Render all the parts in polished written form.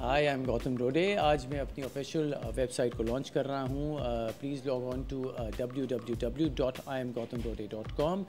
Hi, I am Gautam रोडे। आज मैं अपनी ऑफिशियल वेबसाइट को लॉन्च कर रहा हूँ। Please log on to www.iamgautamrode.com।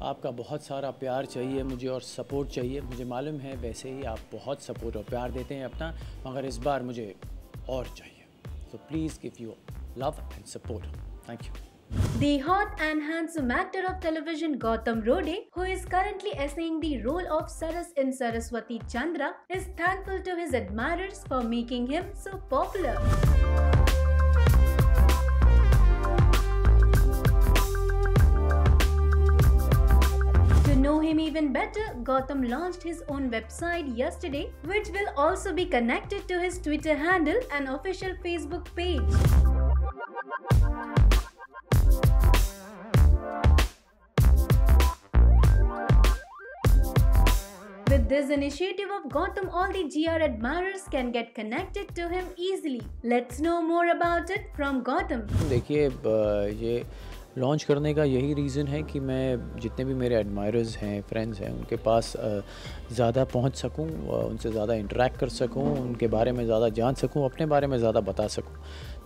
आपका बहुत सारा प्यार चाहिए मुझे और सपोर्ट चाहिए। मुझे मालूम है वैसे ही आप बहुत सपोर्ट और प्यार देते हैं अपना, मगर इस बार मुझे और चाहिए। So please give you love and support. Thank you. The hot and handsome actor of television Gautam Rode, who is currently essaying the role of Saras in Saraswati Chandra, is thankful to his admirers for making him so popular. To know him even better, Gautam launched his own website yesterday, which will also be connected to his Twitter handle and official Facebook page. With this initiative of Gautam, all the GR admirers can get connected to him easily. Let's know more about it from Gautam. देखिए, ये launch करने का यही reason है कि मैं जितने भी मेरे एडमायरर्स हैं, फ्रेंड्स हैं, उनके पास ज़्यादा पहुंच सकूं, उनसे ज़्यादा इंटरेक्ट कर सकूं, उनके बारे में ज़्यादा जान सकूं, अपने बारे में ज़्यादा बता सकूं।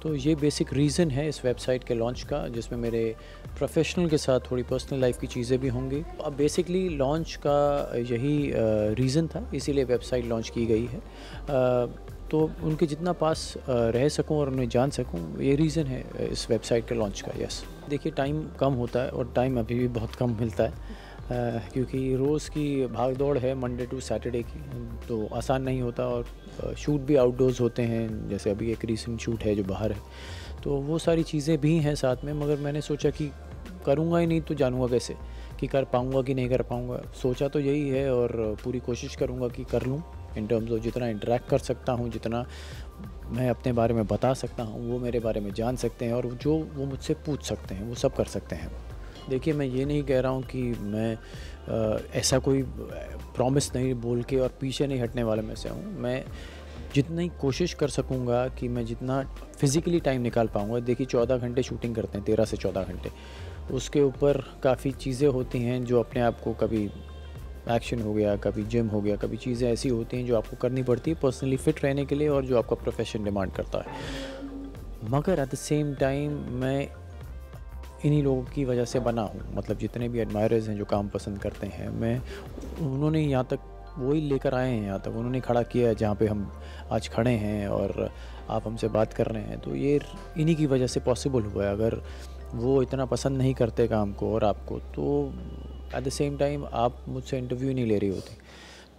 तो ये बेसिक रीज़न है इस वेबसाइट के लॉन्च का, जिसमें मेरे प्रोफेशनल के साथ थोड़ी पर्सनल लाइफ की चीज़ें भी होंगी। अब बेसिकली लॉन्च का यही रीज़न था, इसीलिए वेबसाइट लॉन्च की गई है। तो उनके जितना पास रह सकूं और उन्हें जान सकूं, ये रीज़न है इस वेबसाइट के लॉन्च का। यस, देखिए टाइम कम होता है और टाइम अभी भी बहुत कम मिलता है, क्योंकि रोज़ की भाग दौड़ है मंडे टू सैटरडे की, तो आसान नहीं होता। और शूट भी आउटडोर्स होते हैं, जैसे अभी एक रीसेंट शूट है जो बाहर है, तो वो सारी चीज़ें भी हैं साथ में। मगर मैंने सोचा कि करूँगा ही नहीं तो जानूँगा कैसे कि कर पाऊँगा कि नहीं कर पाऊँगा। सोचा तो यही है और पूरी कोशिश करूँगा कि कर लूँ। इन टर्म्स ऑफ जितना इंटरेक्ट कर सकता हूँ, जितना मैं अपने बारे में बता सकता हूँ, वो मेरे बारे में जान सकते हैं, और जो वो मुझसे पूछ सकते हैं वो सब कर सकते हैं। देखिए, मैं ये नहीं कह रहा हूँ कि मैं ऐसा कोई प्रॉमिस नहीं बोल के और पीछे नहीं हटने वाले में से हूँ। मैं जितनी कोशिश कर सकूँगा कि मैं जितना फ़िज़िकली टाइम निकाल पाऊँगा। देखिए 14 घंटे शूटिंग करते हैं, 13 से 14 घंटे। उसके ऊपर काफ़ी चीज़ें होती हैं जो अपने आप को, कभी एक्शन हो गया, कभी जिम हो गया, कभी चीज़ें ऐसी होती हैं जो आपको करनी पड़ती है पर्सनली फ़िट रहने के लिए और जो आपका प्रोफेशन डिमांड करता है। मगर एट द सेम टाइम मैं इन्हीं लोगों की वजह से बना हूँ, मतलब जितने भी एडमायरर्स हैं जो काम पसंद करते हैं, मैं उन्होंने यहाँ तक वही लेकर आए हैं, यहाँ तक उन्होंने खड़ा किया है जहाँ पे हम आज खड़े हैं और आप हमसे बात कर रहे हैं। तो ये इन्हीं की वजह से पॉसिबल हुआ है। अगर वो इतना पसंद नहीं करते काम को और आपको, तो एट द सेम टाइम आप मुझसे इंटरव्यू नहीं ले रही होती।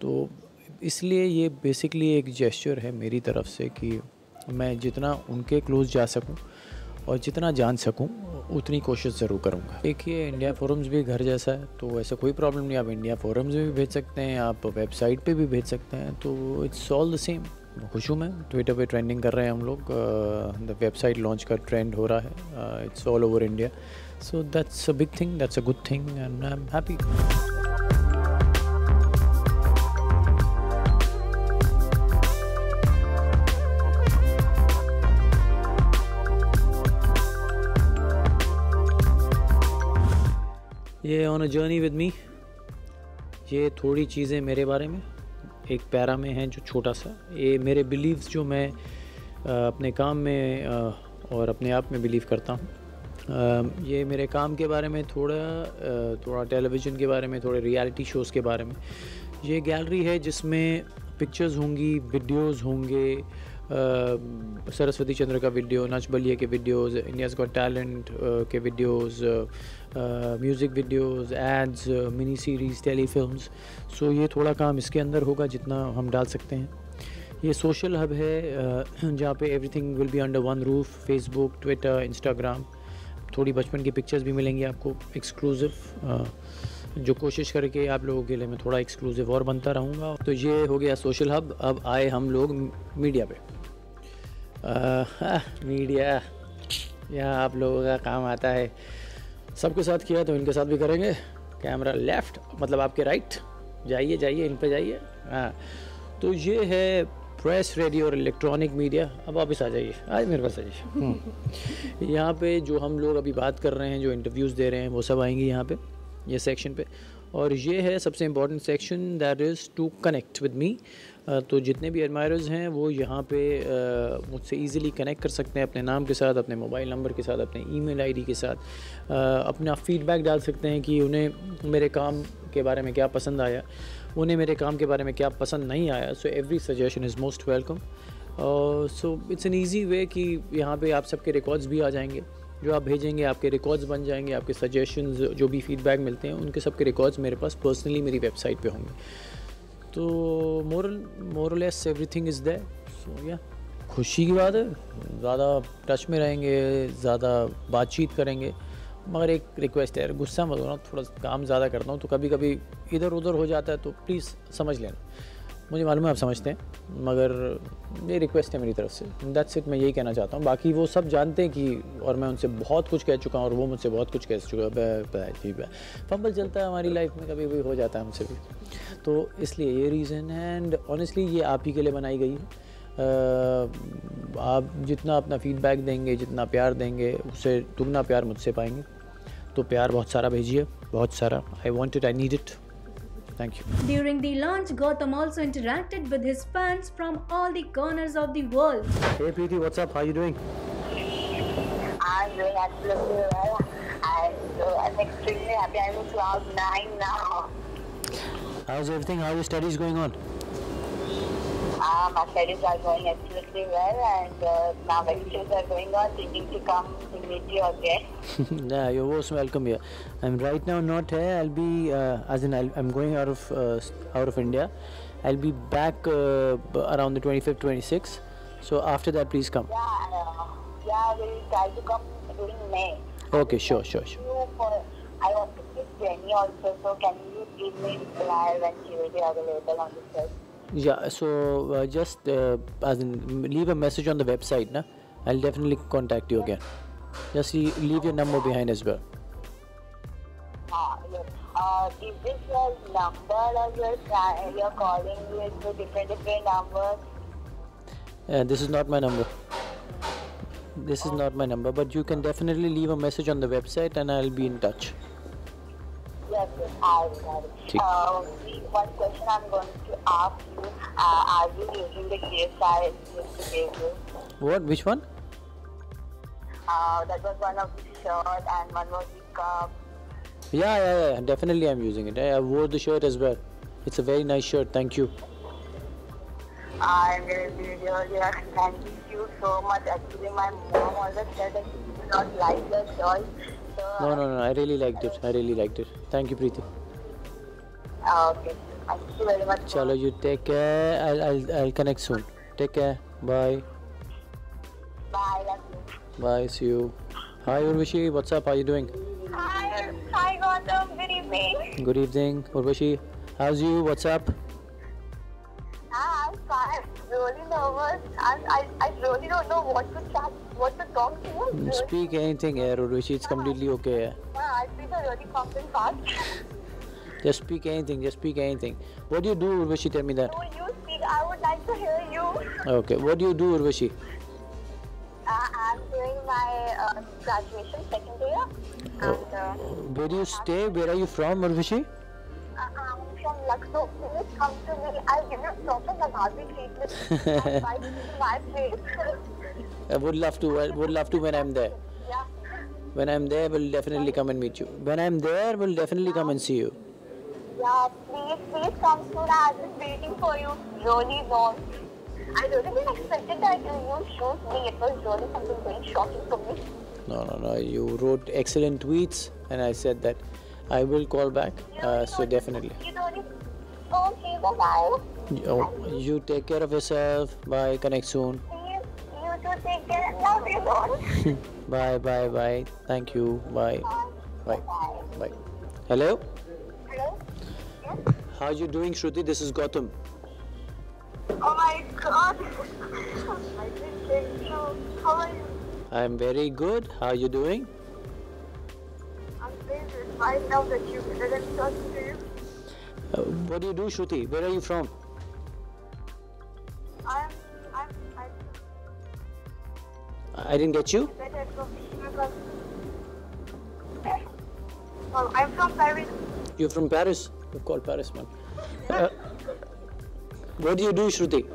तो इसलिए ये बेसिकली एक जेस्चर है मेरी तरफ से कि मैं जितना उनके क्लोज़ जा सकूं और जितना जान सकूं उतनी कोशिश ज़रूर करूंगा। देखिए, इंडिया फोरम्स भी घर जैसा है, तो ऐसा कोई प्रॉब्लम नहीं। आप इंडिया फोरम्स में भी भेज सकते हैं, आप वेबसाइट पे भी भेज सकते हैं, तो इट्स ऑल द सेम। खुश हूँ मैं। ट्विटर पे ट्रेंडिंग कर रहे हैं हम लोग, द वेबसाइट लॉन्च का ट्रेंड हो रहा है, it's all over India. So that's a big thing, that's a good thing and I am happy. ये on a journey with me, ये थोड़ी चीज़ें मेरे बारे में एक पैरा में हैं जो छोटा सा, ये मेरे बिलीव्स जो मैं अपने काम में और अपने आप में बिलीव करता हूँ। ये मेरे काम के बारे में थोड़ा टेलीविज़न के बारे में, थोड़े रियलिटी शोज़ के बारे में। ये गैलरी है जिसमें पिक्चर्स होंगी, वीडियोज़ होंगे, सरस्वती चंद्र का वीडियो, नच बलिए के वीडियोस, इंडियाज़ गॉट टैलेंट के videos, music videos, ads, mini series, telefilms. So ये थोड़ा काम इसके अंदर होगा जितना हम डाल सकते हैं। ये सोशल हब है जहाँ पे everything will be under one roof, Facebook, Twitter, Instagram. थोड़ी बचपन की पिक्चर्स भी मिलेंगी आपको एक्सक्लूसिव, जो कोशिश करके आप लोगों के लिए मैं थोड़ा एक्सक्लूसिव और बनता रहूँगा। तो ये हो गया सोशल हब। अब आए हम लोग मीडिया पे। मीडिया यहाँ आप लोगों का काम आता है। सबके साथ किया तो इनके साथ भी करेंगे। कैमरा लेफ़्ट, मतलब आपके राइट, जाइए जाइए, इन पे जाइए। हाँ, तो ये है प्रेस, रेडियो और इलेक्ट्रॉनिक मीडिया। अब वापस आ जाइए, आज मेरे पास आइए। यहाँ पे जो हम लोग अभी बात कर रहे हैं, जो इंटरव्यूज़ दे रहे हैं, वो सब आएंगे यहाँ पे, ये सेक्शन पे। और ये है सबसे important section, that is to connect with me. तो जितने भी एडमायरर्स हैं वो यहाँ पे मुझसे इजीली कनेक्ट कर सकते हैं अपने नाम के साथ, अपने मोबाइल नंबर के साथ, अपने ईमेल आईडी के साथ, अपना फीडबैक डाल सकते हैं कि उन्हें मेरे काम के बारे में क्या पसंद आया, उन्हें मेरे काम के बारे में क्या पसंद नहीं आया. So every suggestion is most welcome. So it's an easy way कि यहाँ पे आप सबके रिकॉर्ड्स भी आ जाएंगे. जो आप भेजेंगे आपके रिकॉर्ड्स बन जाएंगे, आपके सजेशंस जो भी फीडबैक मिलते हैं उनके सबके रिकॉर्ड्स मेरे पास पर्सनली मेरी वेबसाइट पे होंगे. तो मोरलेस एवरीथिंग इज़ देयर. सो या खुशी की बात है, ज़्यादा टच में रहेंगे, ज़्यादा बातचीत करेंगे. मगर एक रिक्वेस्ट है यार, गुस्सा मत होना, थोड़ा काम ज़्यादा करता हूँ तो कभी कभी इधर उधर हो जाता है, तो प्लीज़ समझ लेना. मुझे मालूम है आप समझते हैं, मगर ये रिक्वेस्ट है मेरी तरफ से. That's it. मैं यही कहना चाहता हूँ. बाकी वो सब जानते हैं कि, और मैं उनसे बहुत कुछ कह चुका हूँ और वो मुझसे बहुत कुछ कह चुका है. ठीक है, फंबल चलता है हमारी लाइफ में, कभी भी हो जाता है हमसे भी. तो इसलिए ये रीज़न है. एंड ऑनेस्टली ये आप ही के लिए बनाई गई है. आप जितना अपना फीडबैक देंगे, जितना प्यार देंगे, उससे दुगना प्यार मुझसे पाएंगे. तो प्यार बहुत सारा भेजिए, बहुत सारा. I want it, I need it. Thank you. During the launch, Gautam also interacted with his fans from all the corners of the world. Hey Preeti, what's up? How you doing? I'm doing absolutely well. I'm extremely happy. I'm in cloud 9 now. How's everything? How are your studies going on? My studies are going absolutely well, and now lectures are going on. Thinking to come to meet you again. Yeah, you're most welcome here. I'm right now not here. I'll be, I'm going out of India. I'll be back around the 25th, 26th. So after that, please come. Yeah, we'll try to come during May. Okay, sure. I want to meet Jenny also. So can you give me reply when she will be available on the set? Yeah, so just leave a message on the website, na? I'll definitely contact you again. Just leave your number behind as well. Yes. Is this your number or you're calling with different numbers? This is not my number. This is not my number, but you can definitely leave a message on the website and I'll be in touch. Yes, I got it. One question I'm going to ask you, are you using the KSI to give you? What? Which one? That was one of the shirt and one was the cup. Yeah. Definitely I'm using it. I wore the shirt as well. It's a very nice shirt. Thank you. I really thank you so much. Actually, my mom always said that she did not like the shirt. So No. I really liked it. Thank you, Preeti. Okay. Thank you very much. Chalo, you take care. I'll connect soon. Take care. Bye. Bye. Love you. Bye. See you. Hi, Urvashi. What's up? How you doing? Hi, Gautam. Good evening. Good evening, Urvashi. How's you? What's up? I'm fine. I'm really nervous. I really don't know what to talk to you. Speak anything, yeah, Urvashi. It's completely okay. Yeah. I feel really pumping fast. Just speak anything. What do you do, Urvashi? Tell me that. No, you speak. I would like to hear you. Okay. What do you do, Urvashi? I'm doing my graduation second year. And, Where do you stay? Where are you from, Urvashi? I'm from Lucknow. Please come to me. I'll give you proper Nagavi treatment. My place. Would love to when I'm there. Yeah. When I'm there, we'll definitely come and meet you. When I'm there, we'll definitely come and see you. Yeah, please come soon. I've been waiting for you really long. I really didn't expect that you shoot me. It was really something very shocking for me. No. You wrote excellent tweets, and I said that I will call back. So definitely. You don't. Okay, bye-bye. You take care of yourself. Bye. Connect soon. Please, you too take care. Love you, don't. Bye. Thank you. Bye. Bye. Hello. Hello? Yes? How you doing, Shruti? This is Gautam. Oh my God. I didn't get you. How are you? I'm very good. How you doing? I'm busy. Right now that you didn't talk to you. What do you do, Shruti? Where are you from? I didn't get you. I'm from Paris. You're from Paris? You call Paris, man. What do you do, Shruti?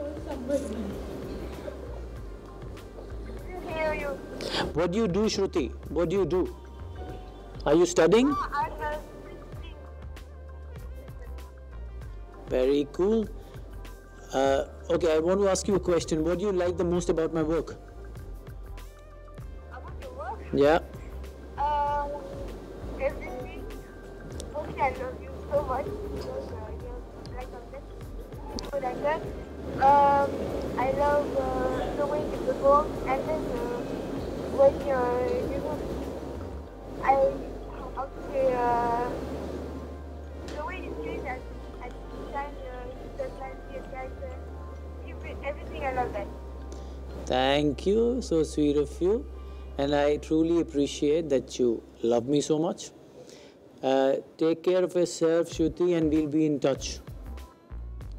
Hear you. What do you do, Shruti? What do you do? Are you studying? I will. Very cool. Okay, I want to ask you a question. What do you like the most about my work? About your work? Yeah. Everything. Okay, I love you so much because you're like a good actor. I love the way you perform, and then when I how to say the way you change at the time personality and character. Everything, I love that. Thank you. So sweet of you. And I truly appreciate that you love me so much. Take care of yourself, Shruti, and we'll be in touch.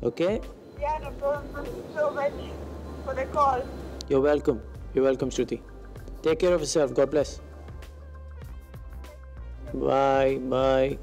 Okay? Yeah, no problem. Thank you so much for the call. You're welcome. You're welcome, Shruti. Take care of yourself. God bless. Bye. Bye.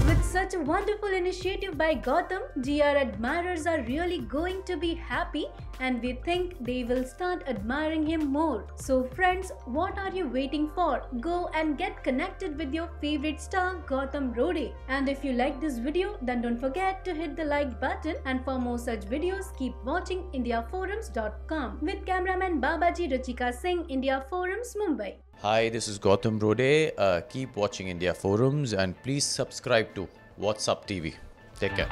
With such a wonderful initiative by Gautam, GR admirers are really going to be happy and we think they will start admiring him more. So friends, what are you waiting for? Go and get connected with your favorite star Gautam Rode. And if you like this video, then don't forget to hit the like button, and for more such videos, keep watching indiaforums.com with cameraman Babaji Ruchika Singh, India Forums, Mumbai. Hi, this is Gautam Rode. Keep watching India Forums and please subscribe to What's Up TV. Take care.